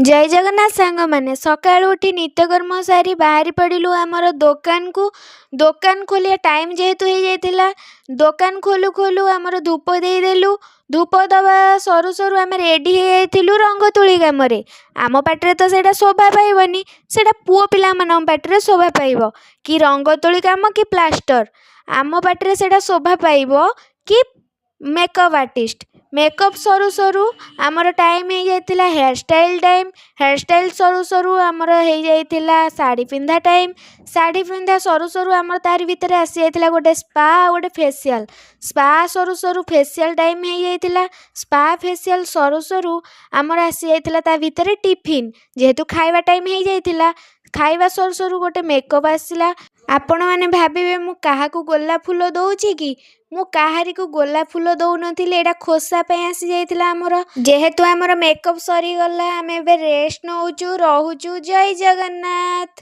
ଜୟ ଜଗନ୍ନାଥ ସାଙ୍ଗମାନେ ସକାଳୁ ଉଠି ନିତ୍ୟକର୍ମ ସାରି ବାହାରି ପଡ଼ିଲୁ ଆମର ଦୋକାନକୁ। ଦୋକାନ ଖୋଲିବା ଟାଇମ୍ ଯେହେତୁ ହେଇଯାଇଥିଲା, ଦୋକାନ ଖୋଲୁ ଖୋଲୁ ଆମର ଧୂପ ଦେଇଦେଲୁ। ଧୂପ ଦେବା ସରୁ ସରୁ ଆମେ ରେଡ଼ି ହେଇଯାଇଥିଲୁ ରଙ୍ଗ ତୁଳି କାମରେ। ଆମ ପାଟିରେ ତ ସେଇଟା ଶୋଭା ପାଇବନି, ସେଇଟା ପୁଅ ପିଲାମାନଙ୍କ ପାଟିରେ ଶୋଭା ପାଇବ। କି ରଙ୍ଗ ତୁଳି କାମ କି ପ୍ଲାଷ୍ଟର, ଆମ ପାଟିରେ ସେଇଟା ଶୋଭା ପାଇବ କି ମେକଅପ୍ ଆର୍ଟିଷ୍ଟ। ମେକଅପ୍ ସରୁ ସରୁ ଆମର ଟାଇମ୍ ହେଇଯାଇଥିଲା hair style time. Hair style ସରୁ ସରୁ ଆମର ହେଇଯାଇଥିଲା ଶାଢ଼ୀ ପିନ୍ଧା ଟାଇମ୍। ଶାଢ଼ୀ ପିନ୍ଧା ସରୁ ସରୁ ଆମର ତାରି ଭିତରେ ଆସିଯାଇଥିଲା ଗୋଟେ ସ୍ପା ଆଉ ଗୋଟେ ଫେସିଆଲ୍। ସ୍ପା ସରୁ ସରୁ ଫେସିଆଲ୍ ଟାଇମ୍ ହେଇଯାଇଥିଲା। ସ୍ପା ଫେସିଆଲ୍ ସରୁ ସରୁ ଆମର ଆସିଯାଇଥିଲା ତା ଭିତରେ ଟିଫିନ୍। ଯେହେତୁ ଖାଇବା ଟାଇମ୍ ହେଇଯାଇଥିଲା, ଖାଇବା ସରୁ ସରୁ ଗୋଟେ ମେକଅପ୍ ଆସିଲା। ଆପଣମାନେ ଭାବିବେ ମୁଁ କାହାକୁ ଗୋଲାପ ଫୁଲ ଦେଉଛି କି? ମୁଁ କାହାରିକୁ ଗୋଲାପ ଫୁଲ ଦେଉନଥିଲି, ଏଇଟା ଖୋସା ପାଇଁ ଆସିଯାଇଥିଲା ଆମର। ଯେହେତୁ ଆମର ମେକଅପ୍ ସରିଗଲା, ଆମେ ଏବେ ରେଷ୍ଟ ନେଉଛୁ, ରହୁଛୁ। ଜୟ ଜଗନ୍ନାଥ।